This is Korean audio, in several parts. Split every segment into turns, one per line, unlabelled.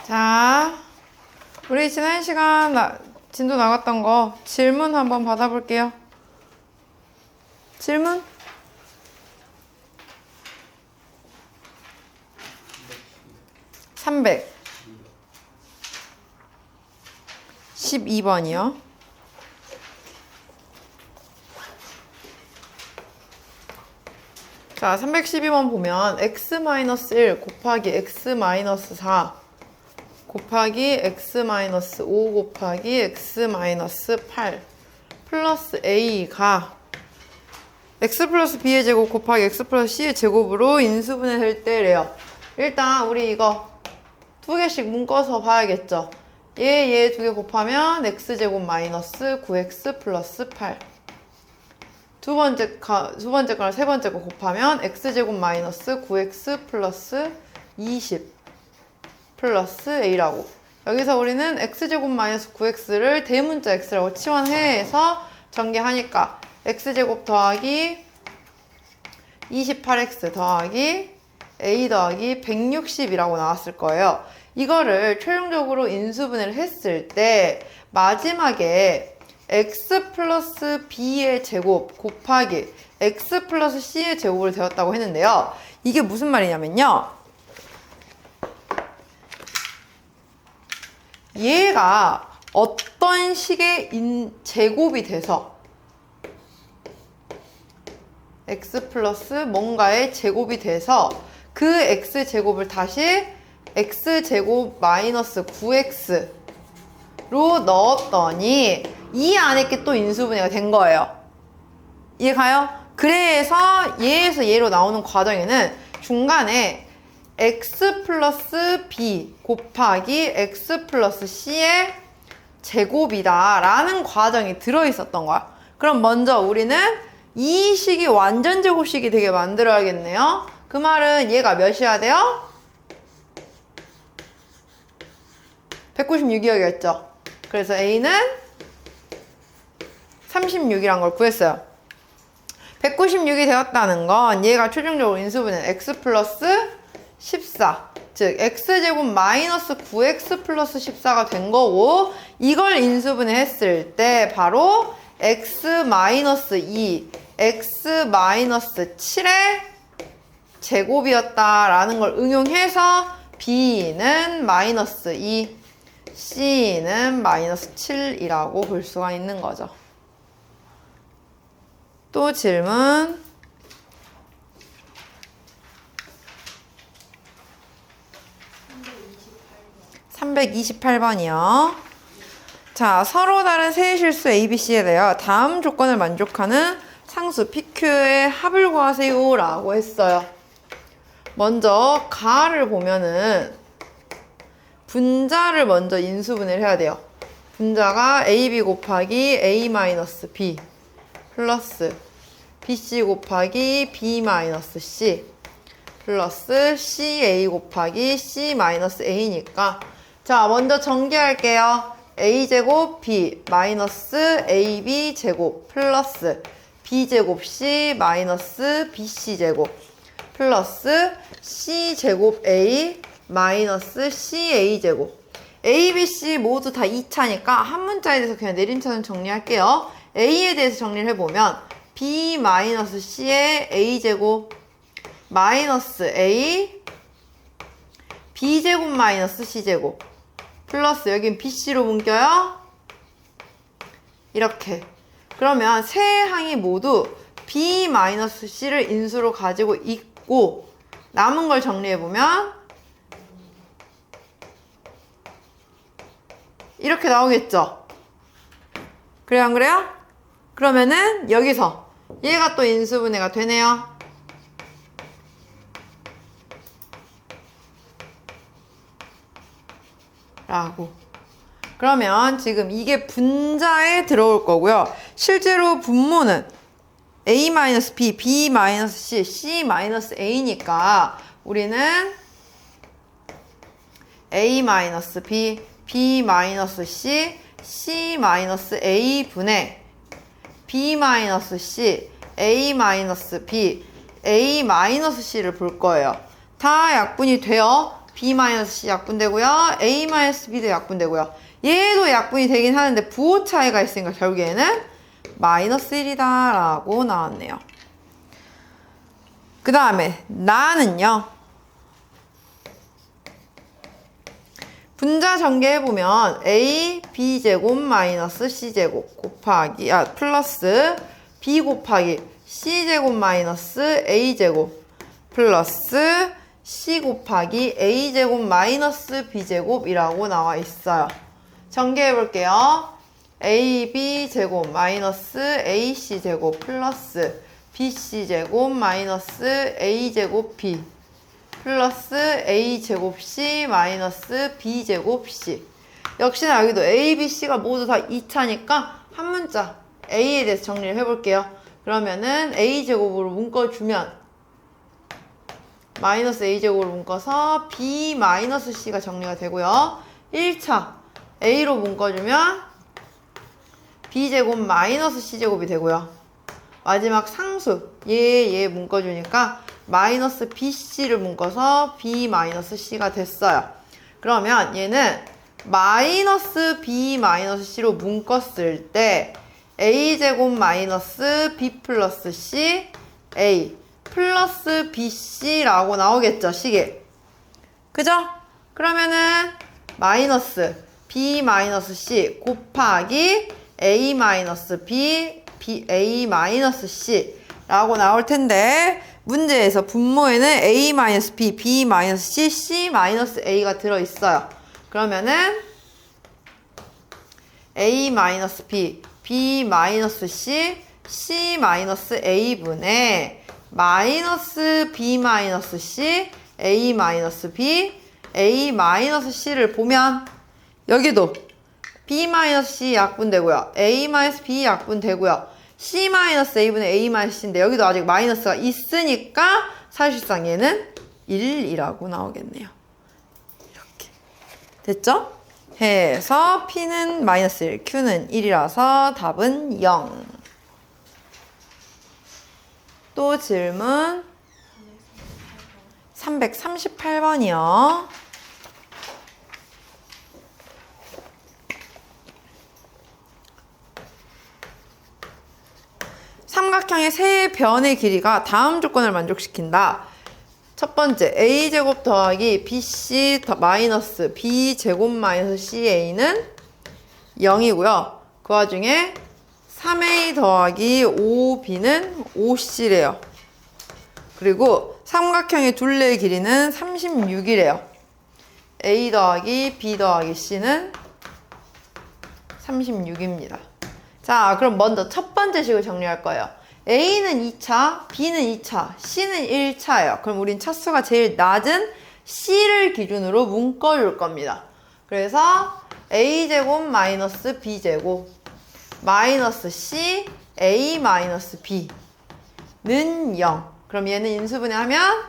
자, 우리 지난 시간 진도 나갔던 거 질문 한번 받아볼게요. 질문? (300) 12번이요. 자, 312번 보면 x-1 곱하기 x-4 곱하기 x-5 곱하기 x-8 플러스 a가 x 플러스 b의 제곱 곱하기 x 플러스 c의 제곱으로 인수분해 될 때래요. 일단 우리 이거 두 개씩 묶어서 봐야겠죠. 얘 두 개 곱하면 x제곱 마이너스 9x 플러스 8. 두 번째 거랑 세 번째 거 곱하면 x제곱 마이너스 9x 플러스 20 플러스 a라고. 여기서 우리는 x제곱 마이너스 9x를 대문자 x라고 치환해서 전개하니까 x제곱 더하기 28x 더하기 a 더하기 160이라고 나왔을 거예요. 이거를 최종적으로 인수분해를 했을 때 마지막에 x 플러스 b의 제곱 곱하기 x 플러스 c의 제곱을 되었다고 했는데요. 이게 무슨 말이냐면요. 얘가 어떤 식의 제곱이 돼서 x 플러스 뭔가의 제곱이 돼서 그 x제곱을 다시 x제곱 마이너스 9x로 넣었더니 이 안에 게 또 인수분해가 된 거예요. 이해가요? 그래서 얘에서 얘로 나오는 과정에는 중간에 x 플러스 b 곱하기 x 플러스 c의 제곱이다 라는 과정이 들어있었던 거야. 그럼 먼저 우리는 이 식이 완전 제곱식이 되게 만들어야겠네요. 그 말은 얘가 몇이어야 돼요? 196이어야겠죠. 그래서 a는 36이란 걸 구했어요. 196이 되었다는 건 얘가 최종적으로 인수분해 x 플러스 14, 즉 x제곱 마이너스 9x 플러스 14가 된 거고, 이걸 인수분해 했을 때 바로 x 마이너스 2, x 마이너스 7의 제곱이었다라는 걸 응용해서 b는 마이너스 2, c는 마이너스 7이라고 볼 수가 있는 거죠. 또 질문. (328번이요) 자, 서로 다른 세 실수 A, B, C에 대하여 다음 조건을 만족하는 상수 PQ의 합을 구하세요 라고 했어요. 먼저 가를 보면은 분자를 먼저 인수분해를 해야 돼요. 분자가 AB 곱하기 A-B 플러스 BC 곱하기 B-C 플러스 CA 곱하기 C-A니까 자, 먼저 전개할게요. A제곱 B 마이너스 AB 제곱 플러스 B제곱 C 마이너스 BC제곱 플러스 C제곱 A 마이너스 CA제곱. A, B, C 모두 다 2차니까 한 문자에 대해서 그냥 내림차순 정리할게요. A에 대해서 정리를 해보면 B 마이너스 C의 A제곱 마이너스 A B제곱 마이너스 C제곱 플러스 여긴 BC로 묶여요. 이렇게. 그러면 세 항이 모두 B 마이너스 C를 인수로 가지고 있고 남은 걸 정리해보면 이렇게 나오겠죠? 그래요, 안 그래요? 그러면은 여기서 얘가 또 인수분해가 되네요. 라고. 그러면 지금 이게 분자에 들어올 거고요. 실제로 분모는 A-B, B-C, C-A니까 우리는 A-B, B-C, C-A 분의 B-C, A-B, A-C를 볼 거예요. 다 약분이 돼요. B-C 약분되고요. A-B도 약분되고요. 얘도 약분이 되긴 하는데 부호 차이가 있으니까 결국에는 마이너스 1이다 라고 나왔네요. 그 다음에 나는요. 분자 전개해보면 A, B제곱 마이너스 C제곱 곱하기 플러스 B 곱하기 C제곱 마이너스 A제곱 플러스 C 곱하기 A제곱 마이너스 B제곱이라고 나와 있어요. 전개해볼게요. AB제곱 마이너스 AC제곱 플러스 BC제곱 마이너스 A제곱 B 플러스 A제곱 C 마이너스 B제곱 C. 역시나 여기도 A, B, C가 모두 다 2차니까 한 문자 A에 대해서 정리를 해볼게요. 그러면은 A제곱으로 묶어주면 마이너스 A제곱으로 묶어서 B 마이너스 C가 정리가 되고요. 1차 A로 묶어주면 B제곱 마이너스 C제곱이 되고요. 마지막 상수 얘 묶어주니까 마이너스 BC를 묶어서 B 마이너스 C가 됐어요. 그러면 얘는 마이너스 B 마이너스 C로 묶었을 때 A제곱 마이너스 B 플러스 C A 플러스 BC라고 나오겠죠, 식이. 그죠? 그러면은 마이너스 B 마이너스 C 곱하기 A 마이너스 B A 마이너스 C라고 나올 텐데 문제에서 분모에는 A 마이너스 B, B 마이너스 C, C 마이너스 A가 들어있어요. 그러면은 A 마이너스 B, B 마이너스 C, C 마이너스 A분의 마이너스 B 마이너스 C, A 마이너스 B, A 마이너스 C를 보면 여기도 B 마이너스 C 약분되고요. A 마이너스 B 약분되고요. C 마이너스 A분의 A 마이너스 C인데 여기도 아직 마이너스가 있으니까 사실상 얘는 1이라고 나오겠네요. 이렇게. 됐죠? 해서 P는 마이너스 1, Q는 1이라서 답은 0. 또 질문 338번이요. 삼각형의 세 변의 길이가 다음 조건을 만족시킨다. 첫 번째, a제곱 더하기 bc 마이너스 b제곱 마이너스 ca는 0이고요. 그 와중에 3a 더하기 5b는 5c래요. 그리고 삼각형의 둘레의 길이는 36이래요. a 더하기 b 더하기 c는 36입니다. 자, 그럼 먼저 첫 번째 식을 정리할 거예요. A는 2차, B는 2차, C는 1차예요. 그럼 우린 차수가 제일 낮은 C를 기준으로 묶어줄 겁니다. 그래서 A제곱 마이너스 B제곱 마이너스 C, A 마이너스 B는 0. 그럼 얘는 인수분해하면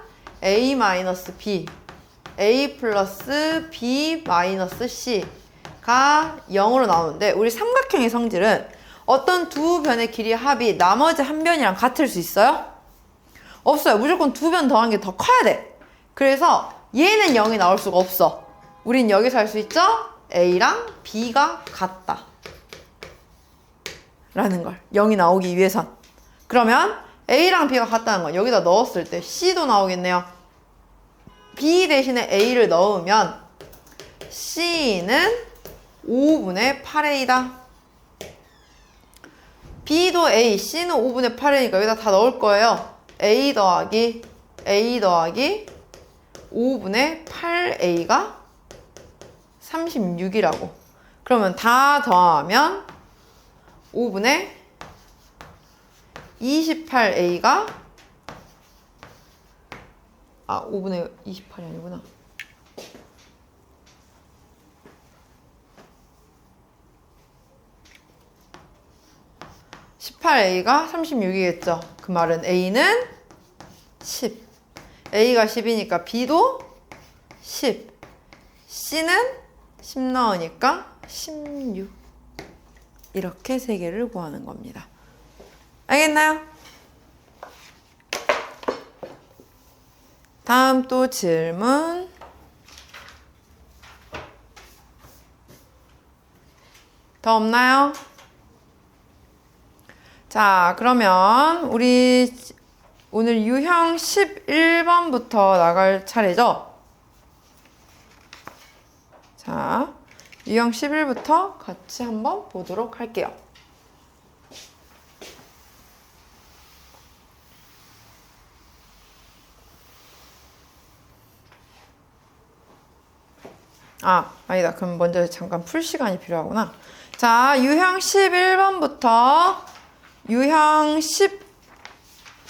A 마이너스 B, A 플러스 B 마이너스 C가 0으로 나오는데 우리 삼각형의 성질은 어떤 두 변의 길이의 합이 나머지 한 변이랑 같을 수 있어요? 없어요. 무조건 두 변 더한 게 더 커야 돼. 그래서 얘는 0이 나올 수가 없어. 우린 여기서 할 수 있죠? A랑 B가 같다 라는 걸 0이 나오기 위해선. 그러면 A랑 B가 같다는 건 여기다 넣었을 때 C도 나오겠네요. B 대신에 A를 넣으면 C는 5분의 8A다. B도 A, C는 5분의 8이니까 여기다 다 넣을 거예요. A 더하기 5분의 8A가 36이라고. 그러면 다 더하면 5분의 28A가 5분의 28이 아니구나. 18A가 36이겠죠. 그 말은 A는 10. A가 10이니까 B도 10. C는 10 넣으니까 16. 이렇게 세 개를 구하는 겁니다. 알겠나요? 다음 또 질문 더 없나요? 자, 그러면 우리 오늘 유형 11번부터 나갈 차례죠? 자, 유형 11부터 같이 한번 보도록 할게요. 아니다. 그럼 먼저 잠깐 풀 시간이 필요하구나. 자, 유형 11번부터 유형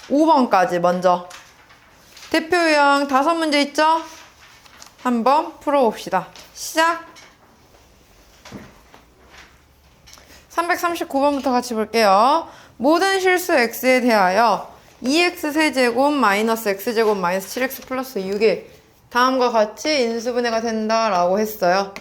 15번까지 먼저 대표 유형 5문제 있죠? 한번 풀어봅시다. 시작! 339번부터 같이 볼게요. 모든 실수 x에 대하여 2x 세제곱 마이너스 x제곱 마이너스 7x 플러스 6이 다음과 같이 인수분해가 된다라고 했어요.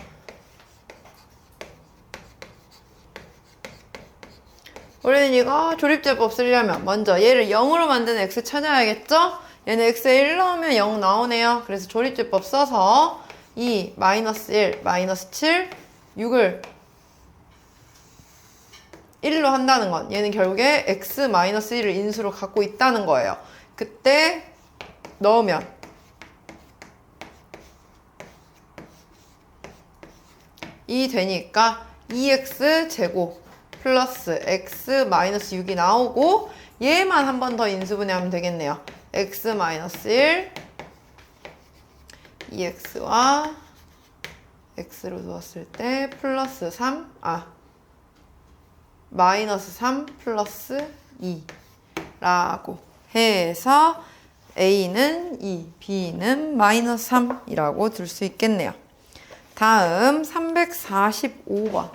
우리는 이거 조립제법 쓰려면 먼저 얘를 0으로 만드는 x 찾아야겠죠? 얘는 x에 1 넣으면 0 나오네요. 그래서 조립제법 써서 2, 마이너스 1, 마이너스 7, 6을 1로 한다는 건 얘는 결국에 x 마이너스 1을 인수로 갖고 있다는 거예요. 그때 넣으면 2 되니까 2x 제곱 플러스 x 마이너스 6이 나오고 얘만 한 번 더 인수분해하면 되겠네요. x 마이너스 1 2x와 x로 두었을 때 플러스 3 마이너스 3 플러스 2 라고 해서 a는 2, b는 마이너스 3 이라고 둘 수 있겠네요. 다음 345번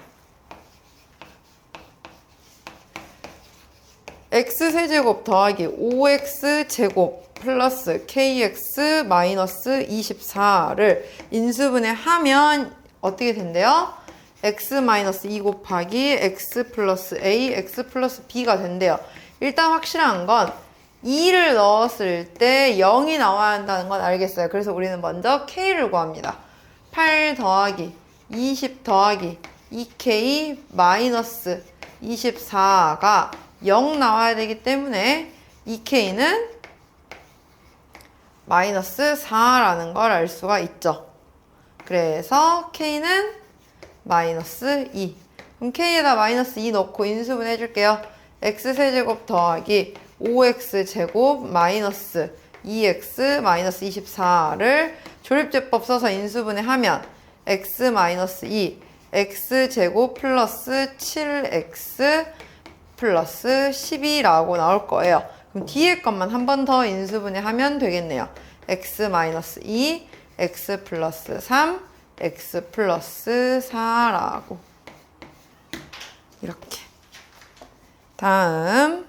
x세제곱 더하기 5x제곱 플러스 kx 마이너스 24를 인수분해하면 어떻게 된대요? x 마이너스 2 곱하기 x 플러스 a, x 플러스 b가 된대요. 일단 확실한 건 2를 넣었을 때 0이 나와야 한다는 건 알겠어요. 그래서 우리는 먼저 k를 구합니다. 8 더하기 20 더하기 2k 마이너스 24가 0 나와야 되기 때문에 2k는 마이너스 4라는 걸 알 수가 있죠. 그래서 k는 마이너스 2. 그럼 k에다 마이너스 2 넣고 인수분해 해줄게요. x세제곱 더하기 5x제곱 마이너스 2x 마이너스 24를 조립제법 써서 인수분해하면 x 마이너스 2 x제곱 플러스 7x 플러스 12라고 나올 거예요. 그럼 뒤에 것만 한 번 더 인수분해하면 되겠네요. x 마이너스 2 x 플러스 3 x 플러스 4라고 이렇게. 다음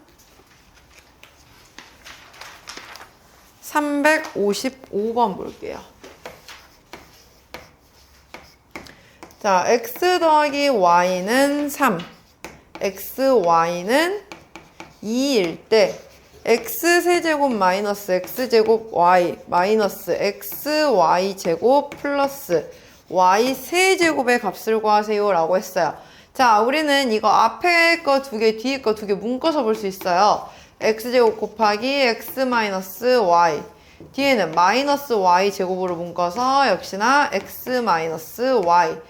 355번 볼게요. 자, x 더하기 y는 3, xy는 2일 때 x세제곱 마이너스 x제곱 y 마이너스 xy제곱 플러스 y세제곱의 값을 구하세요 라고 했어요. 자, 우리는 이거 앞에 거 2개, 뒤에 거 2개 묶어서 볼 수 있어요. x제곱 곱하기 x 마이너스 y, 뒤에는 마이너스 y 제곱으로 묶어서 역시나 x 마이너스 y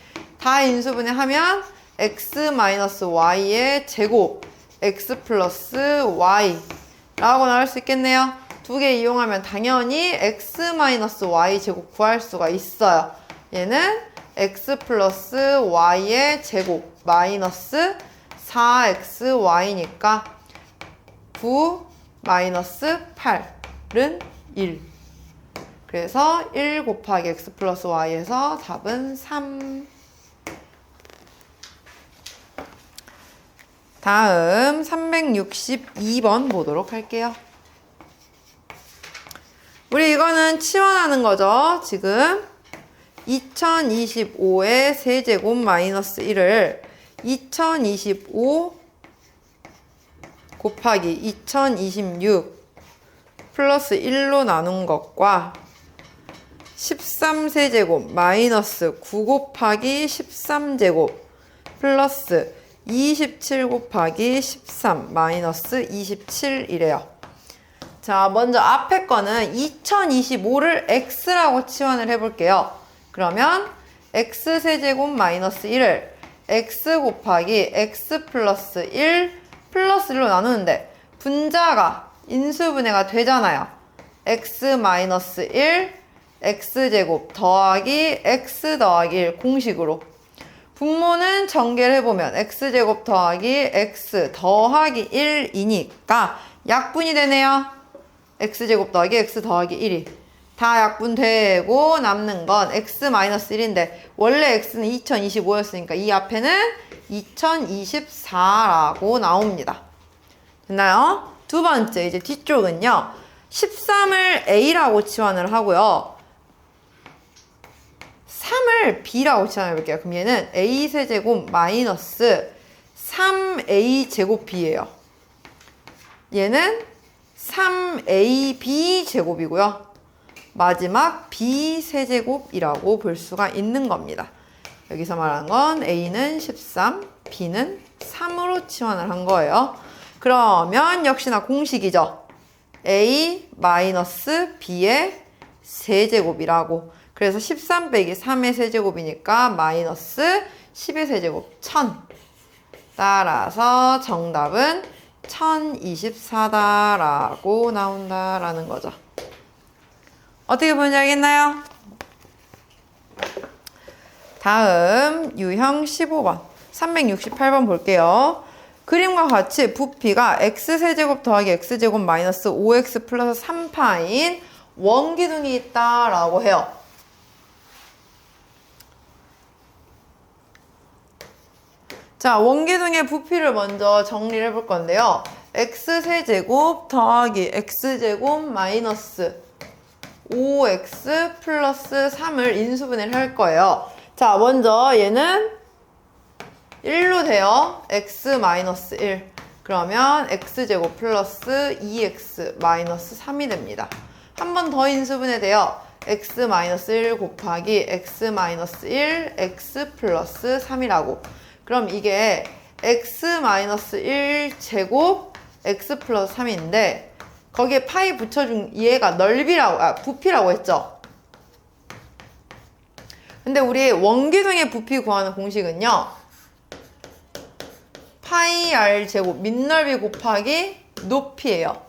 다 인수분해 하면 x 마이너스 y의 제곱 x 플러스 y 라고 나올 수 있겠네요. 2개 이용하면 당연히 x 마이너스 y 제곱 구할 수가 있어요. 얘는 x 플러스 y의 제곱 마이너스 4xy니까 9 마이너스 8은 1. 그래서 1 곱하기 x 플러스 y에서 답은 3. 다음 362번 보도록 할게요. 우리 이거는 치환하는 거죠. 지금 2025의 세제곱 마이너스 1을 2025 곱하기 2026 플러스 1로 나눈 것과 13세제곱 마이너스 9 곱하기 13제곱 플러스 27 곱하기 13 마이너스 27이래요. 자, 먼저 앞에 거는 2025를 x라고 치환을 해볼게요. 그러면 x세제곱 마이너스 1을 x 곱하기 x 플러스 1 플러스 1로 나누는데 분자가 인수분해가 되잖아요. x 마이너스 1 x제곱 더하기 x 더하기 1 공식으로. 분모는 전개를 해보면 x제곱 더하기 x 더하기 1이니까 약분이 되네요. x제곱 더하기 x 더하기 1이 다 약분되고 남는 건 x 마이너스 1인데 원래 x는 2025였으니까 이 앞에는 2024라고 나옵니다. 됐나요? 두 번째 이제 뒤쪽은요. 13을 a라고 치환을 하고요. 3을 b라고 치환해볼게요. 그럼 얘는 a세제곱 마이너스 3a 제곱 b예요. 얘는 3ab 제곱이고요. 마지막 b세제곱이라고 볼 수가 있는 겁니다. 여기서 말하는 건 a는 13, b는 3으로 치환을 한 거예요. 그러면 역시나 공식이죠. a 마이너스 b의 세제곱이라고. 그래서 13 빼기 3의 세제곱이니까 마이너스 10의 세제곱 1000. 따라서 정답은 1024다라고 나온다라는 거죠. 어떻게 보는지 알겠나요? 다음 유형 15번 368번 볼게요. 그림과 같이 부피가 x세제곱 더하기 x제곱 마이너스 5x 플러스 3파인 원기둥이 있다라고 해요. 자, 원기둥의 부피를 먼저 정리를 해볼 건데요. x세제곱 더하기 x제곱 마이너스 5x 플러스 3을 인수분해를 할 거예요. 자, 먼저 얘는 1로 돼요. x 마이너스 1. 그러면 x제곱 플러스 2x 마이너스 3이 됩니다. 한 번 더 인수분해 돼요. x 마이너스 1 곱하기 x 마이너스 1 x 플러스 3이라고. 그럼 이게 x 마이너스 1 제곱 x 플러스 3인데 거기에 파이 붙여준 얘가 넓이라고, 부피라고 했죠. 근데 우리 원기둥의 부피 구하는 공식은요. 파이 r 제곱 밑넓이 곱하기 높이예요.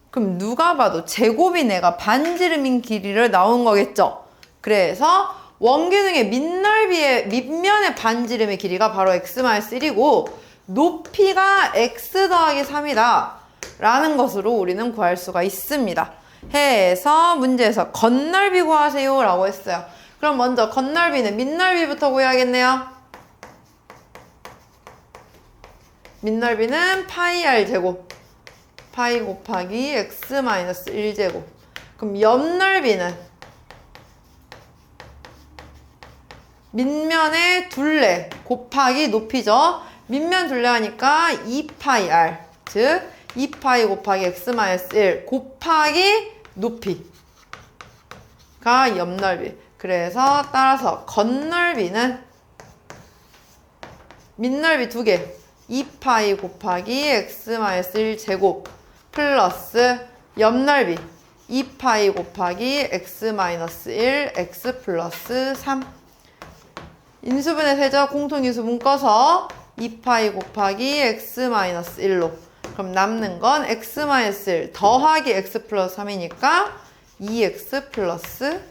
그럼 누가 봐도 제곱이 내가 반지름인 길이를 나온 거겠죠. 그래서 원기둥의 밑넓이의 밑면의 반지름의 길이가 바로 x-1이고 높이가 x 더하기 3이다 라는 것으로 우리는 구할 수가 있습니다. 해서 문제에서 겉넓이 구하세요 라고 했어요. 그럼 먼저 겉넓이는 밑넓이부터 구해야겠네요. 밑넓이는 파이 r 제곱 파이 곱하기 x-1 제곱. 그럼 옆넓이는 밑면의 둘레 곱하기 높이죠. 밑면 둘레 하니까 2파이 r 즉 2파이 곱하기 x-1 곱하기 높이가 옆넓이. 그래서 따라서 겉넓이는 밑넓이 2개 2파이 곱하기 x-1 제곱 플러스 옆넓이 2파이 곱하기 x-1 x 플러스 3. 인수분해 세죠. 공통인수 묶어서 2파이 곱하기 x-1로. 그럼 남는 건 x-1 더하기 x 플러스 3이니까 2x 플러스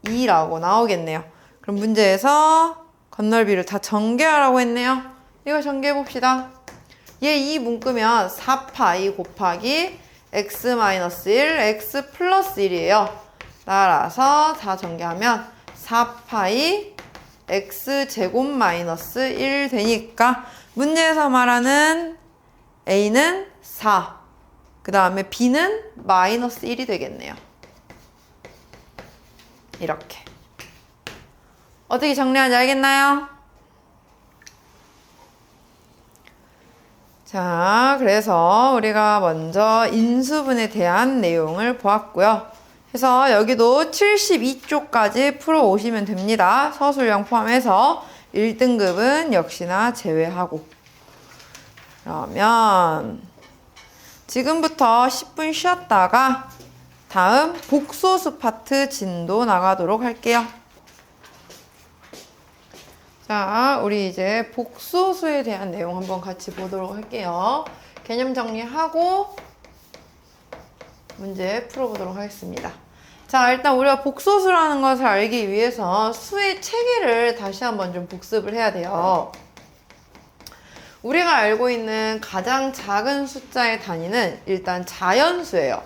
2라고 나오겠네요. 그럼 문제에서 겉넓이를 다 전개하라고 했네요. 이거 전개해봅시다. 얘 2 묶으면 4파이 곱하기 x-1 x 플러스 1이에요. 따라서 다 전개하면 4파이 x제곱 마이너스 1 되니까 문제에서 말하는 a는 4, 그 다음에 b는 마이너스 1이 되겠네요. 이렇게. 어떻게 정리하는지 알겠나요? 자, 그래서 우리가 먼저 인수분에 대한 내용을 보았고요. 그래서 여기도 72쪽까지 풀어오시면 됩니다. 서술형 포함해서. 1등급은 역시나 제외하고. 그러면 지금부터 10분 쉬었다가 다음 복소수 파트 진도 나가도록 할게요. 자, 우리 이제 복소수에 대한 내용 한번 같이 보도록 할게요. 개념 정리하고 문제 풀어보도록 하겠습니다. 자, 일단 우리가 복소수라는 것을 알기 위해서 수의 체계를 다시 한번 좀 복습을 해야 돼요. 우리가 알고 있는 가장 작은 숫자의 단위는 일단 자연수예요.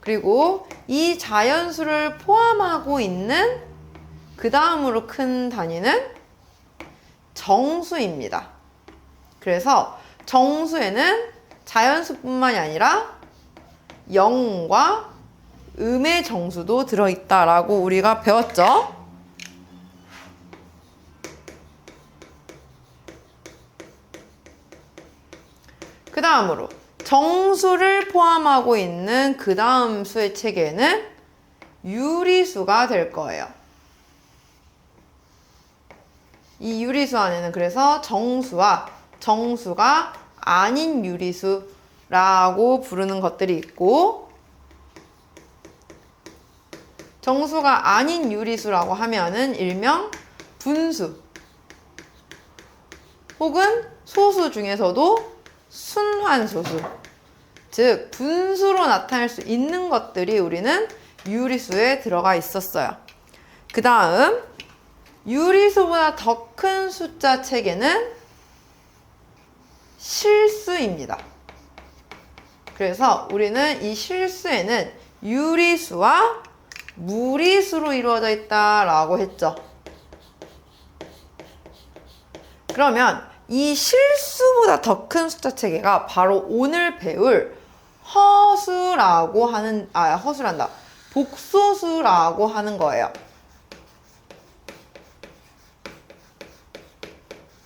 그리고 이 자연수를 포함하고 있는 그 다음으로 큰 단위는 정수입니다. 그래서 정수에는 자연수뿐만이 아니라 영과 음의 정수도 들어있다라고 우리가 배웠죠. 그 다음으로 정수를 포함하고 있는 그 다음 수의 체계는 유리수가 될 거예요. 이 유리수 안에는 그래서 정수와 정수가 아닌 유리수라고 부르는 것들이 있고, 정수가 아닌 유리수라고 하면은 일명 분수 혹은 소수 중에서도 순환소수, 즉 분수로 나타낼 수 있는 것들이 우리는 유리수에 들어가 있었어요. 그 다음 유리수보다 더 큰 숫자 체계는 실수입니다. 그래서 우리는 이 실수에는 유리수와 무리수로 이루어져 있다라고 했죠. 그러면 이 실수보다 더 큰 숫자 체계가 바로 오늘 배울 복소수라고 하는 거예요.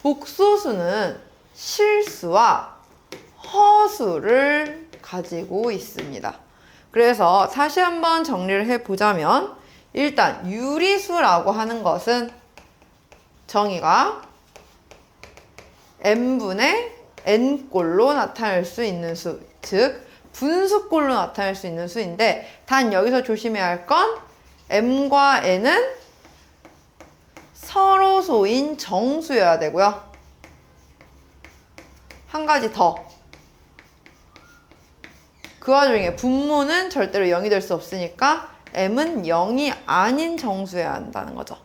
복소수는 실수와 허수를 가지고 있습니다. 그래서 다시 한번 정리를 해보자면, 일단 유리수라고 하는 것은 정의가 n분의 n꼴로 나타낼 수 있는 수, 즉 분수꼴로 나타낼 수 있는 수인데, 단 여기서 조심해야 할 건 m과 n은 서로소인 정수여야 되고요. 한 가지 더. 그 와중에 분모는 절대로 0이 될 수 없으니까 m은 0이 아닌 정수여야 한다는 거죠.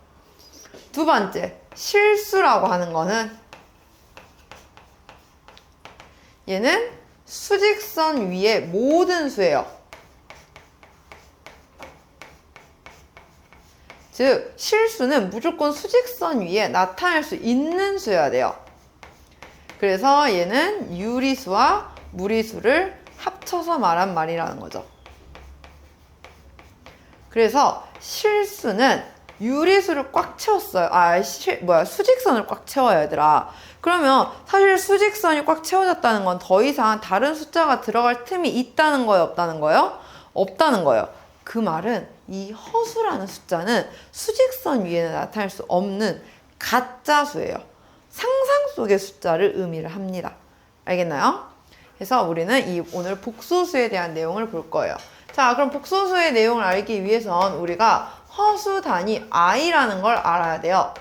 두 번째, 실수라고 하는 거는 얘는 수직선 위의 모든 수예요. 즉 실수는 무조건 수직선 위에 나타날 수 있는 수여야 돼요. 그래서 얘는 유리수와 무리수를 합쳐서 말한 말이라는 거죠. 그래서 실수는 유리수를 꽉 채웠어요. 수직선을 꽉 채워요, 얘들아. 그러면 사실 수직선이 꽉 채워졌다는 건 더 이상 다른 숫자가 들어갈 틈이 있다는 거예요, 없다는 거예요? 없다는 거예요. 그 말은 이 허수라는 숫자는 수직선 위에는 나타날 수 없는 가짜 수예요. 상상 속의 숫자를 의미를 합니다. 알겠나요? 그래서 우리는 오늘 복소수에 대한 내용을 볼 거예요. 자, 그럼 복소수의 내용을 알기 위해선 우리가 허수 단위 i라는 걸 알아야 돼요.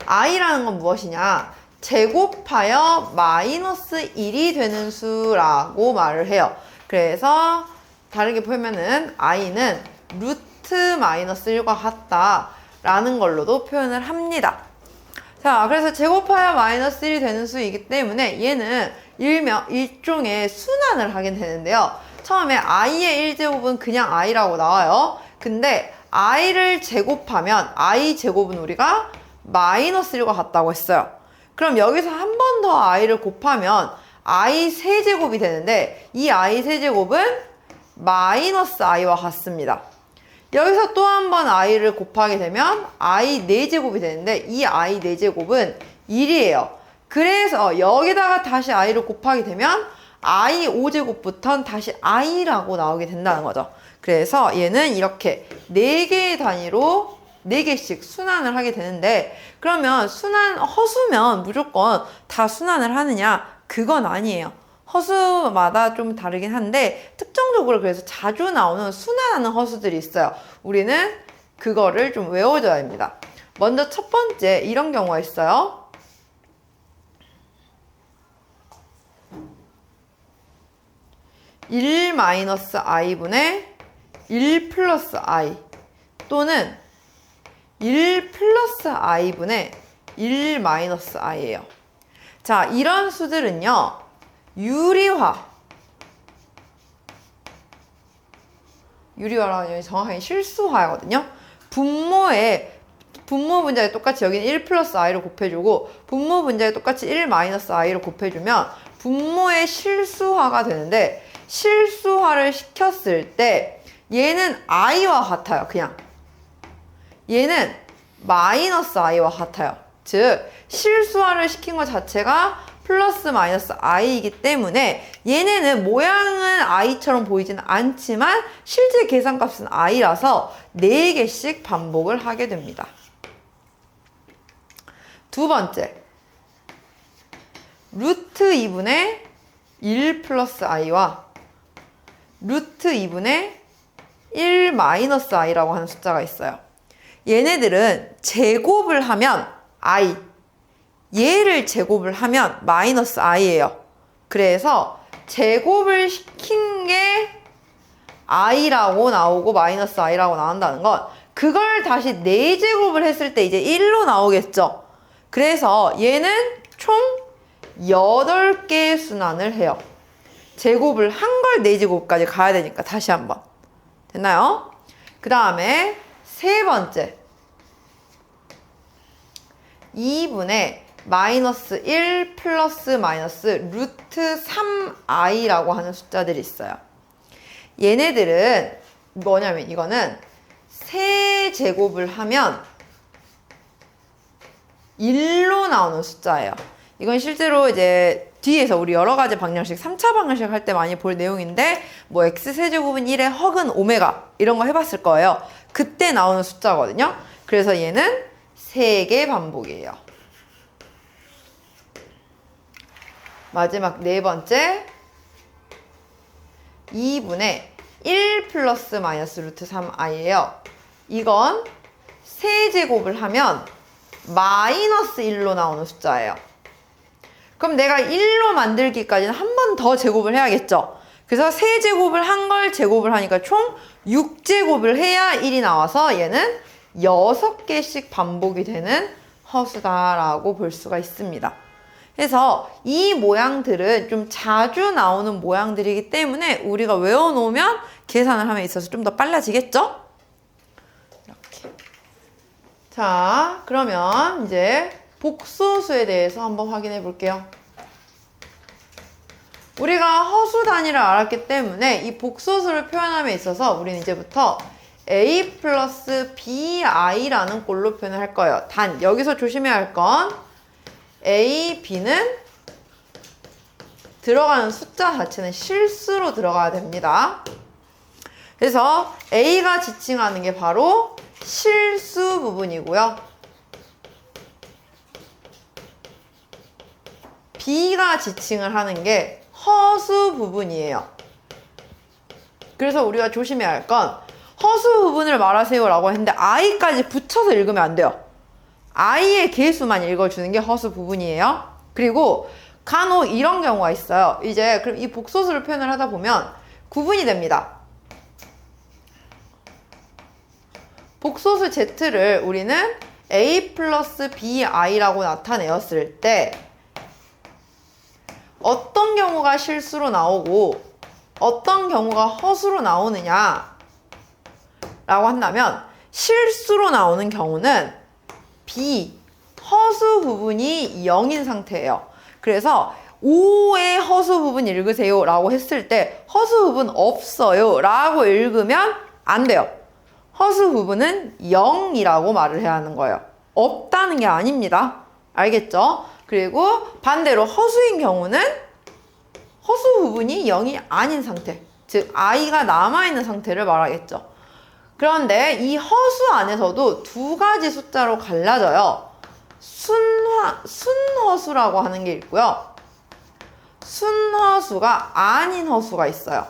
i라는 건 무엇이냐? 제곱하여 마이너스 1이 되는 수라고 말을 해요. 그래서 다르게 보면은 i는 루트 마이너스 1과 같다라는 걸로도 표현을 합니다. 자, 그래서 제곱하여 마이너스 1이 되는 수이기 때문에 얘는 일종의 순환을 하게 되는데요. 처음에 i의 1제곱은 그냥 i라고 나와요. 근데 i를 제곱하면 i 제곱은 우리가 마이너스 1과 같다고 했어요. 그럼 여기서 한 번 더 i를 곱하면 i 세제곱이 되는데, 이 i 세제곱은 마이너스 i와 같습니다. 여기서 또 한 번 i를 곱하게 되면 i 4제곱이 되는데, 이 i 4제곱은 1이에요. 그래서 여기다가 다시 i를 곱하게 되면 i 5제곱부터는 다시 i라고 나오게 된다는 거죠. 그래서 얘는 이렇게 4개의 단위로 4개씩 순환을 하게 되는데, 그러면 허수면 무조건 다 순환을 하느냐? 그건 아니에요. 허수마다 좀 다르긴 한데, 특정적으로 그래서 자주 나오는 순환하는 허수들이 있어요. 우리는 그거를 좀 외워줘야 합니다. 먼저 첫 번째, 이런 경우가 있어요. 1-i분의 1 플러스 i 또는 1 플러스 i분의 1 마이너스 i예요. 자, 이런 수들은요, 유리화라고 하면 정확하게 실수화거든요. 분모 분자에 똑같이 여기는 1 플러스 i로 곱해주고, 분모 분자에 똑같이 1 마이너스 i로 곱해주면 분모의 실수화가 되는데, 실수화를 시켰을 때 얘는 i와 같아요. 그냥 얘는 마이너스 i와 같아요. 즉 실수화를 시킨 것 자체가 플러스 마이너스 i이기 때문에 얘네는 모양은 i처럼 보이지는 않지만 실제 계산값은 i라서 4개씩 반복을 하게 됩니다. 두 번째, 루트 2분의 1 플러스 i와 루트 2분의 1 마이너스 i라고 하는 숫자가 있어요. 얘네들은 제곱을 하면 i, 얘를 제곱을 하면 마이너스 i예요. 그래서 제곱을 시킨 게 i라고 나오고 마이너스 i라고 나온다는 건 그걸 다시 4제곱을 했을 때 이제 1로 나오겠죠. 그래서 얘는 총 8개의 순환을 해요. 제곱을 한 걸 4제곱까지 가야 되니까 다시 한번. 됐나요? 그 다음에 세 번째, 2분의 마이너스 1 플러스 마이너스 루트 3i라고 하는 숫자들이 있어요. 얘네들은 뭐냐면 이거는 세제곱을 하면 1로 나오는 숫자예요. 이건 실제로 이제 뒤에서 우리 여러 가지 방정식, 3차 방정식 할 때 많이 볼 내용인데, 뭐 x세제곱은 1의 허근 오메가 이런 거 해봤을 거예요. 그때 나오는 숫자거든요. 그래서 얘는 3개 반복이에요. 마지막 네 번째, 2분의 1 플러스 마이너스 루트 3i예요. 이건 세제곱을 하면 마이너스 1로 나오는 숫자예요. 그럼 내가 1로 만들기까지는 한 번 더 제곱을 해야겠죠. 그래서 세제곱을 한 걸 제곱을 하니까 총 6제곱을 해야 1이 나와서 얘는 6개씩 반복이 되는 허수다라고 볼 수가 있습니다. 그래서 이 모양들은 좀 자주 나오는 모양들이기 때문에 우리가 외워놓으면 계산을 함에 있어서 좀 더 빨라지겠죠? 이렇게. 자, 그러면 이제 복소수에 대해서 한번 확인해 볼게요. 우리가 허수 단위를 알았기 때문에 이 복소수를 표현함에 있어서 우리는 이제부터 a 플러스 bi라는 꼴로 표현을 할 거예요. 단 여기서 조심해야 할 건 a, b는 들어가는 숫자 자체는 실수로 들어가야 됩니다. 그래서 a가 지칭하는 게 바로 실수 부분이고요. b가 지칭을 하는 게 허수 부분이에요. 그래서 우리가 조심해야 할 건 허수 부분을 말하세요 라고 했는데 i까지 붙여서 읽으면 안 돼요. i의 개수만 읽어주는 게 허수 부분이에요. 그리고 간혹 이런 경우가 있어요. 이제 그럼 이 복소수를 표현을 하다 보면 구분이 됩니다. 복소수 z를 우리는 a 플러스 bi라고 나타내었을 때 어떤 경우가 실수로 나오고 어떤 경우가 허수로 나오느냐 라고 한다면 실수로 나오는 경우는 B, 허수 부분이 0인 상태예요. 그래서 5의 허수 부분 읽으세요 라고 했을 때 허수 부분 없어요 라고 읽으면 안 돼요. 허수 부분은 0이라고 말을 해야 하는 거예요. 없다는 게 아닙니다. 알겠죠? 그리고 반대로 허수인 경우는 허수 부분이 0이 아닌 상태, 즉 i가 남아있는 상태를 말하겠죠. 그런데 이 허수 안에서도 두 가지 숫자로 갈라져요. 순허수라고 하는 게 있고요. 순허수가 아닌 허수가 있어요.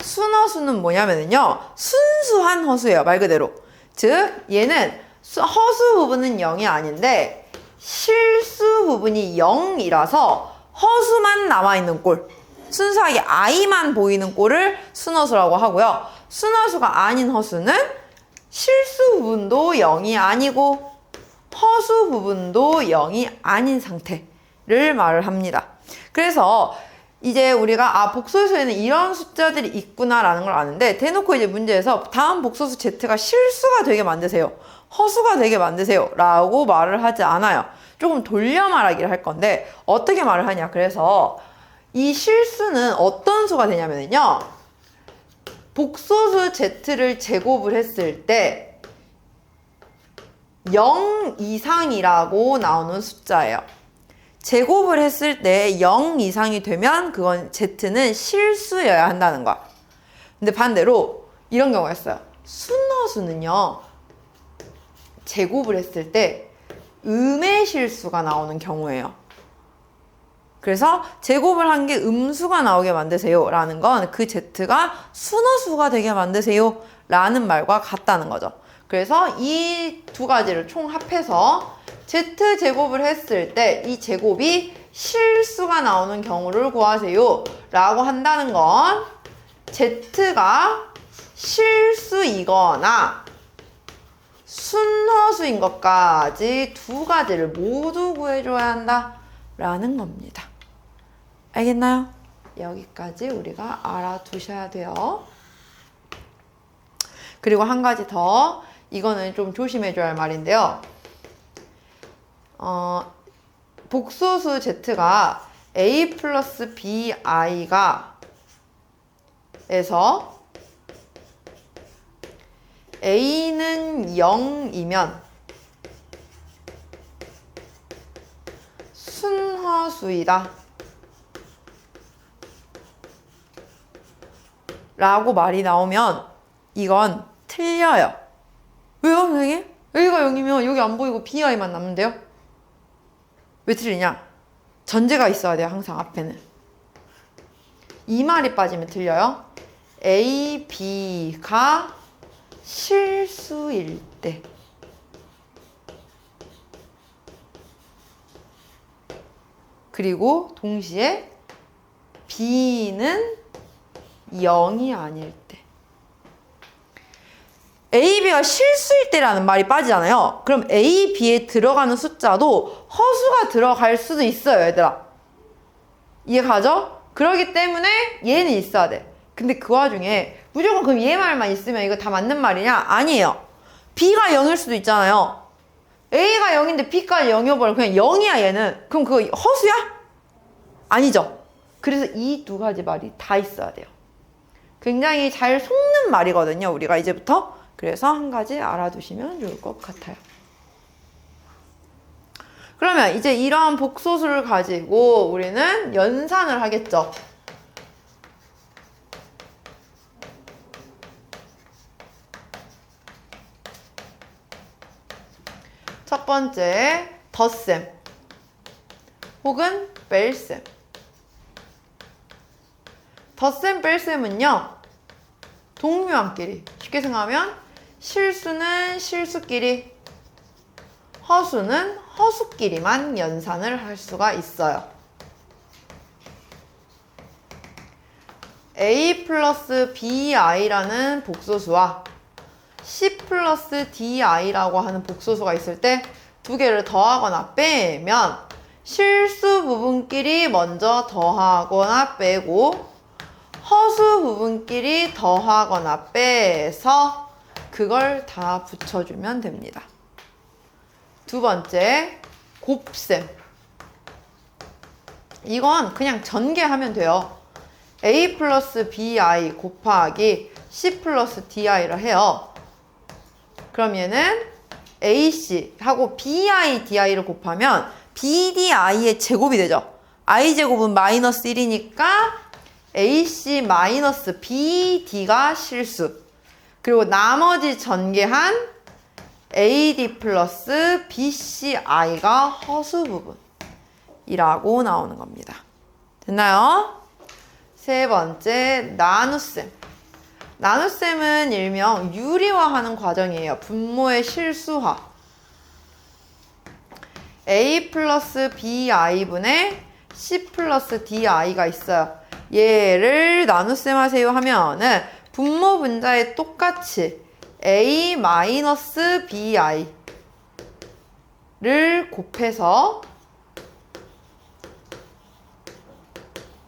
순허수는 뭐냐면요, 순수한 허수예요. 말 그대로. 즉 얘는 허수 부분은 0이 아닌데 실수 부분이 0이라서 허수만 남아있는 꼴, 순수하게 i만 보이는 꼴을 순허수라고 하고요. 순허수가 아닌 허수는 실수 부분도 0이 아니고 허수 부분도 0이 아닌 상태를 말을 합니다. 그래서 이제 우리가 복소수에는 이런 숫자들이 있구나라는 걸 아는데, 대놓고 이제 문제에서 다음 복소수 z가 실수가 되게 만드세요, 허수가 되게 만드세요 라고 말을 하지 않아요. 조금 돌려 말하기를 할 건데 어떻게 말을 하냐. 그래서 이 실수는 어떤 수가 되냐면요, 복소수 z를 제곱을 했을 때 0 이상이라고 나오는 숫자예요. 제곱을 했을 때 0 이상이 되면 그건 z는 실수여야 한다는 거야. 근데 반대로 이런 경우가 있어요. 순허수는요, 제곱을 했을 때 음의 실수가 나오는 경우예요. 그래서 제곱을 한 게 음수가 나오게 만드세요 라는 건 그 z가 순허수가 되게 만드세요 라는 말과 같다는 거죠. 그래서 이 두 가지를 총 합해서 z제곱을 했을 때 이 제곱이 실수가 나오는 경우를 구하세요 라고 한다는 건 z가 실수이거나 순허수인 것까지 두 가지를 모두 구해줘야 한다 라는 겁니다. 알겠나요? 여기까지 우리가 알아두셔야 돼요. 그리고 한 가지 더, 이거는 좀 조심해줘야 할 말인데요. 복소수 z가 a 플러스 bi가 에서 a는 0이면 순허수이다 라고 말이 나오면 이건 틀려요. 왜요, 선생님? a가 0이면 여기 안 보이고 bi만 남는데요? 왜 틀리냐? 전제가 있어야 돼요, 항상 앞에는. 이 말이 빠지면 틀려요. a, b가 실수일 때 그리고 동시에 b는 0이 아닐 때. a, b가 실수일 때라는 말이 빠지잖아요. 그럼 a, b에 들어가는 숫자도 허수가 들어갈 수도 있어요, 얘들아. 이해가죠? 그러기 때문에 얘는 있어야 돼. 근데 그 와중에 무조건 그럼 얘 말만 있으면 이거 다 맞는 말이냐? 아니에요. b가 0일 수도 있잖아요. a가 0인데 b까지 0이어버려. 그냥 0이야 얘는. 그럼 그거 허수야? 아니죠. 그래서 이 두 가지 말이 다 있어야 돼요. 굉장히 잘 속는 말이거든요, 우리가 이제부터. 그래서 한 가지 알아두시면 좋을 것 같아요. 그러면 이제 이러한 복소수를 가지고 우리는 연산을 하겠죠. 첫 번째, 덧셈 혹은 뺄셈. 덧셈, 뺄셈은요, 동묘함끼리, 쉽게 생각하면 실수는 실수끼리, 허수는 허수끼리만 연산을 할 수가 있어요. a 플러스 bi라는 복소수와 c 플러스 di라고 하는 복소수가 있을 때 두 개를 더하거나 빼면 실수 부분끼리 먼저 더하거나 빼고 허수 부분끼리 더하거나 빼서 그걸 다 붙여주면 됩니다. 두 번째, 곱셈. 이건 그냥 전개하면 돼요. a 플러스 bi 곱하기 c 플러스 di를 해요. 그럼 얘는 ac 하고 bi, di를 곱하면 BDI의 제곱이 되죠. i제곱은 마이너스 1이니까 AC 마이너스 BD가 실수. 그리고 나머지 전개한 AD 플러스 BCI가 허수 부분이라고 나오는 겁니다. 됐나요? 세 번째, 나눗셈. 나눗셈은 일명 유리화하는 과정이에요. 분모의 실수화. A 플러스 BI분의 C 플러스 DI가 있어요. 얘를 나눗셈 하세요 하면은 분모 분자에 똑같이 A 마이너스 BI를 곱해서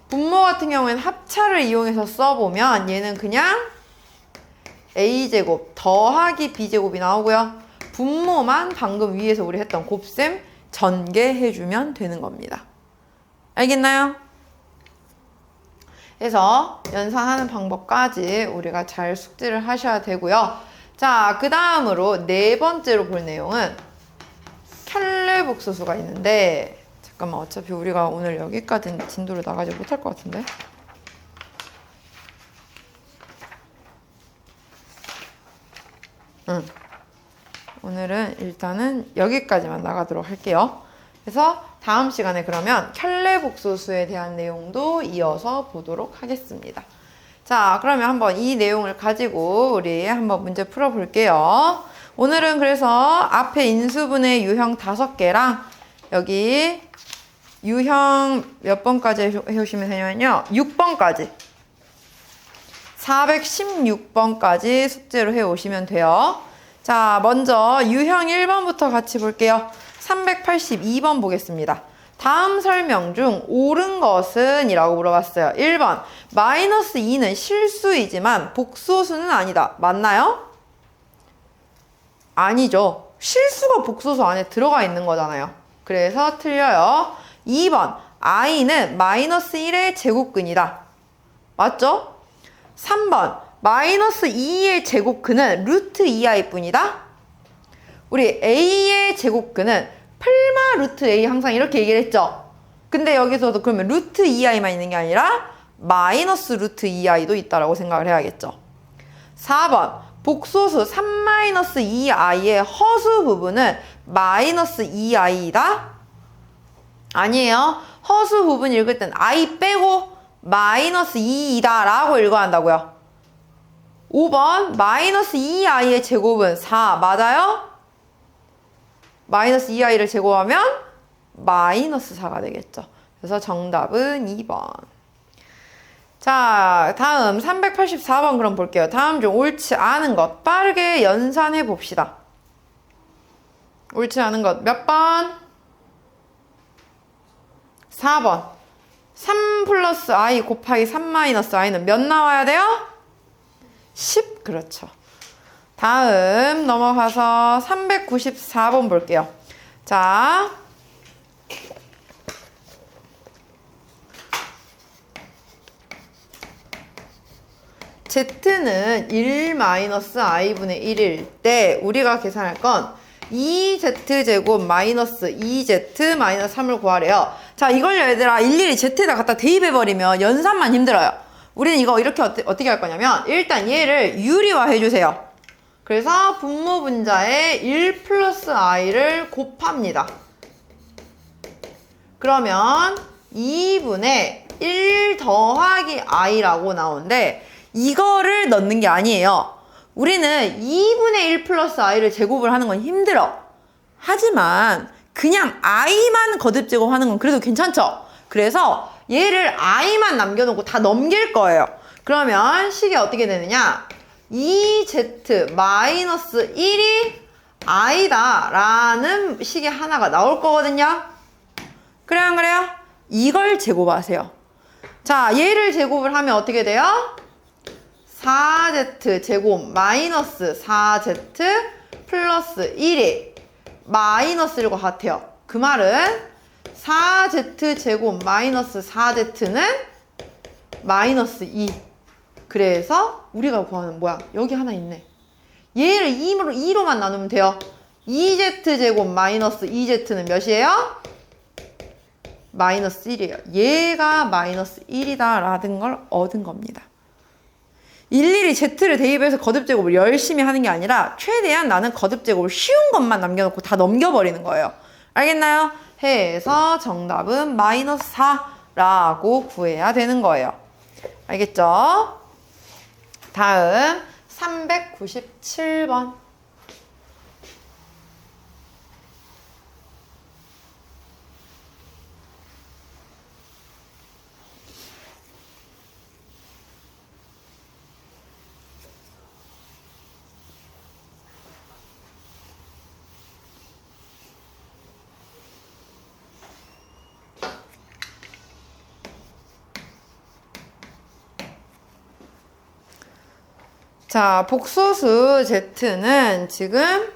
분모 같은 경우에는 합차를 이용해서 써보면 얘는 그냥 A제곱 더하기 B제곱이 나오고요. 분모만 방금 위에서 우리 했던 곱셈 전개해주면 되는 겁니다. 알겠나요? 그래서 연산하는 방법까지 우리가 잘 숙지를 하셔야 되고요. 자, 그 다음으로 네 번째로 볼 내용은 켤레복소수가 있는데, 잠깐만, 어차피 우리가 오늘 여기까지 진도를 나가지 못할 것 같은데. 오늘은 일단은 여기까지만 나가도록 할게요. 그래서 다음 시간에 그러면 켤레복소수에 대한 내용도 이어서 보도록 하겠습니다. 자, 그러면 한번 이 내용을 가지고 우리 한번 문제 풀어볼게요. 오늘은 그래서 앞에 인수분해 유형 5개랑 여기 유형 몇 번까지 해오시면 되냐면요. 6번까지. 416번까지 숙제로 해오시면 돼요. 자, 먼저 유형 1번부터 같이 볼게요. 382번 보겠습니다. 다음 설명 중 옳은 것은? 이라고 물어봤어요. 1번, 마이너스 2는 실수이지만 복소수는 아니다. 맞나요? 아니죠. 실수가 복소수 안에 들어가 있는 거잖아요. 그래서 틀려요. 2번, i는 마이너스 1의 제곱근이다. 맞죠? 3번, 마이너스 2의 제곱근은 루트 2i 뿐이다. 우리 a의 제곱근은 풀마 루트 a 항상 이렇게 얘기를 했죠. 근데 여기서도 그러면 루트 2i만 있는 게 아니라 마이너스 루트 2i도 있다라고 생각을 해야겠죠. 4번, 복소수 3-2i의 허수 부분은 마이너스 2i이다. 아니에요. 허수 부분 읽을 땐 i 빼고 마이너스 2이다 라고 읽어야 한다고요. 5번, 마이너스 2i의 제곱은 4 맞아요? 마이너스 2i를 제곱하면 마이너스 4가 되겠죠. 그래서 정답은 2번. 자, 다음 384번 그럼 볼게요. 다음 중 옳지 않은 것 빠르게 연산해 봅시다. 옳지 않은 것 몇 번? 4번. 3 플러스 i 곱하기 3 마이너스 i는 몇 나와야 돼요? 10. 그렇죠. 다음 넘어가서 394번 볼게요. 자, z는 1-i분의 1일 때 우리가 계산할 건 2z제곱 마이너스 2z 마이너스 3을 구하래요. 자, 이걸 얘들아 일일이 z에다 갖다 대입해버리면 연산만 힘들어요. 우리는 이거 이렇게 어떻게 할 거냐면 일단 얘를 유리화 해주세요. 그래서 분모 분자에 1 플러스 i를 곱합니다. 그러면 2분의 1 더하기 i라고 나오는데 이거를 넣는 게 아니에요. 우리는 2분의 1 플러스 i를 제곱을 하는 건 힘들어. 하지만 그냥 i만 거듭 제곱하는 건 그래도 괜찮죠? 그래서 얘를 i만 남겨놓고 다 넘길 거예요. 그러면 식이 어떻게 되느냐? 2z 마이너스 1이 i다 라는 식이 하나가 나올 거거든요. 그래요, 안 그래요? 이걸 제곱하세요. 자, 얘를 제곱을 하면 어떻게 돼요? 4z 제곱 마이너스 4z 플러스 1이 마이너스 1과 같아요. 그 말은 4z 제곱 마이너스 4z는 마이너스 2. 그래서 우리가 구하는 뭐야? 여기 하나 있네. 얘를 2로만 나누면 돼요. 2z 제곱 마이너스 2z는 몇이에요? 마이너스 1이에요. 얘가 마이너스 1이다 라는 걸 얻은 겁니다. 일일이 Z를 대입해서 거듭제곱을 열심히 하는 게 아니라 최대한 나는 거듭제곱을 쉬운 것만 남겨놓고 다 넘겨버리는 거예요. 알겠나요? 해서 정답은 마이너스 4라고 구해야 되는 거예요. 알겠죠? 다음 397번. 자, 복소수 Z는 지금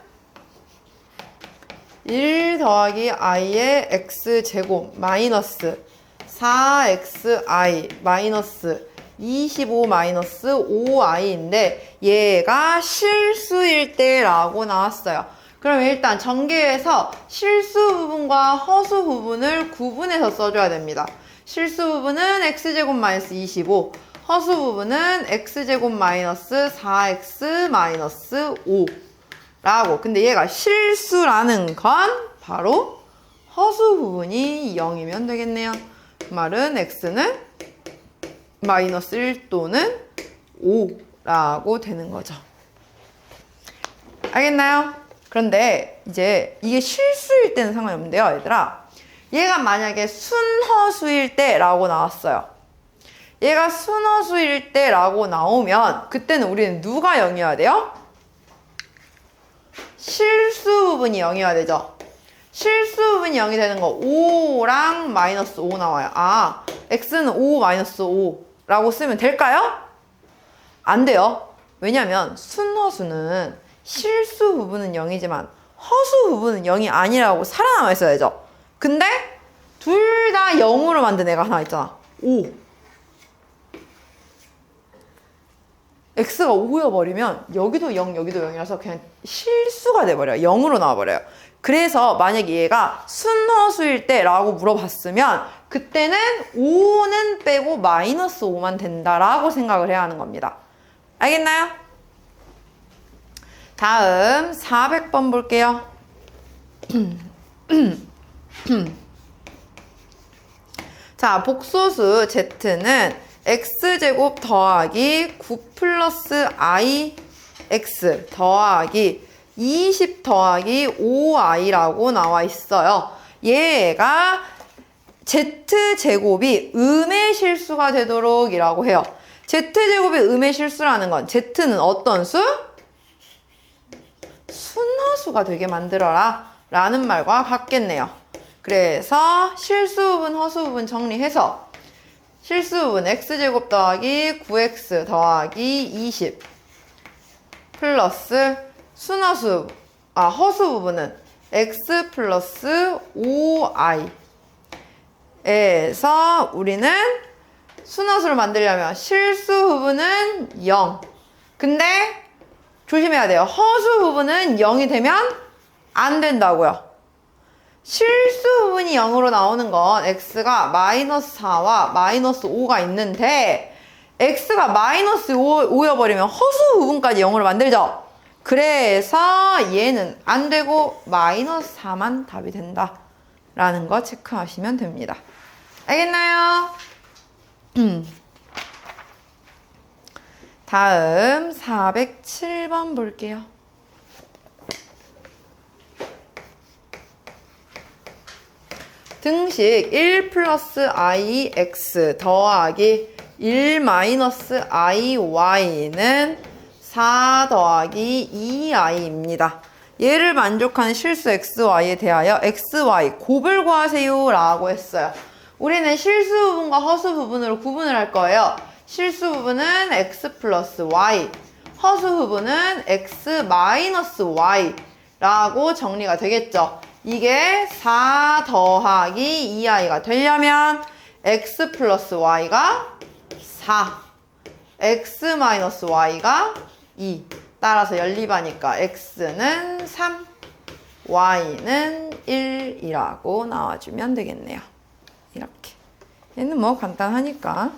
1 더하기 i의 x제곱 마이너스 4xi 마이너스 25 마이너스 5i인데 얘가 실수일 때라고 나왔어요. 그럼 일단 전개에서 실수 부분과 허수 부분을 구분해서 써줘야 됩니다. 실수 부분은 x제곱 마이너스 25, 허수 부분은 x제곱 마이너스 4x 마이너스 5라고. 근데 얘가 실수라는 건 바로 허수 부분이 0이면 되겠네요. 그 말은 x는 마이너스 1 또는 5라고 되는 거죠. 알겠나요? 그런데 이제 이게 실수일 때는 상관이 없는데요, 얘들아. 얘가 만약에 순허수일 때라고 나왔어요. 얘가 순허수일 때라고 나오면 그때는 우리는 누가 0이어야 돼요? 실수 부분이 0이어야 되죠. 실수 부분이 0이 되는 거 5랑 마이너스 5 나와요. 아, x는 5 마이너스 5라고 쓰면 될까요? 안 돼요. 왜냐면 순허수는 실수 부분은 0이지만 허수 부분은 0이 아니라고 살아남아 있어야죠. 근데 둘 다 0으로 만든 애가 하나 있잖아. 5. x가 5여버리면 여기도 0, 여기도 0이라서 그냥 실수가 돼버려요. 0으로 나와버려요. 그래서 만약에 얘가 순허수일 때라고 물어봤으면 그때는 5는 빼고 마이너스 5만 된다라고 생각을 해야 하는 겁니다. 알겠나요? 다음 400번 볼게요. 자, 복소수 Z는 x제곱 더하기 9 플러스 ix 더하기 20 더하기 5i라고 나와 있어요. 얘가 z제곱이 음의 실수가 되도록 이라고 해요. z제곱이 음의 실수라는 건 z는 어떤 수? 순허수가 되게 만들어라 라는 말과 같겠네요. 그래서 실수 부분, 허수 부분 정리해서 실수 부분 x제곱 더하기 9x 더하기 20 플러스 순허수, 허수 부분은 x 플러스 5i 에서 우리는 순허수를 만들려면 실수 부분은 0. 근데 조심해야 돼요. 허수 부분은 0이 되면 안 된다고요. 실수 부분이 0으로 나오는 건 x가 마이너스 4와 마이너스 5가 있는데 x가 마이너스 5여버리면 허수 부분까지 0으로 만들죠. 그래서 얘는 안 되고 마이너스 4만 답이 된다 라는 거 체크하시면 됩니다. 알겠나요? 다음 407번 볼게요. 등식 1 플러스 ix 더하기 1 마이너스 iy는 4 더하기 2i입니다. 얘를 만족하는 실수 xy에 대하여 xy 곱을 구하세요 라고 했어요. 우리는 실수 부분과 허수 부분으로 구분을 할 거예요. 실수 부분은 x 플러스 y, 허수 부분은 x 마이너스 y 라고 정리가 되겠죠. 이게 4 더하기 2i가 되려면 x 플러스 y가 4, x 마이너스 y가 2. 따라서 연립하니까 x는 3, y는 1이라고 나와주면 되겠네요. 이렇게. 얘는 뭐 간단하니까.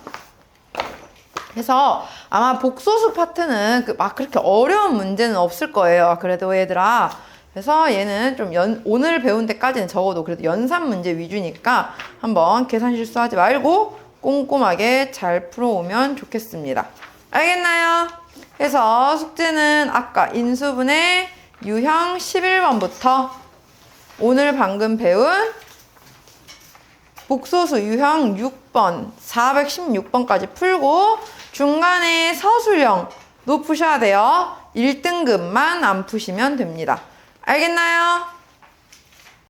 그래서 아마 복소수 파트는 막 그렇게 어려운 문제는 없을 거예요. 그래도 얘들아. 그래서 얘는 좀 오늘 배운 데까지는 적어도 그래도 연산 문제 위주니까 한번 계산 실수하지 말고 꼼꼼하게 잘 풀어오면 좋겠습니다. 알겠나요? 그래서 숙제는 아까 인수분해 유형 11번부터 오늘 방금 배운 복소수 유형 6번, 416번까지 풀고 중간에 서술형도 푸셔야 돼요. 1등급만 안 푸시면 됩니다. 알겠나요?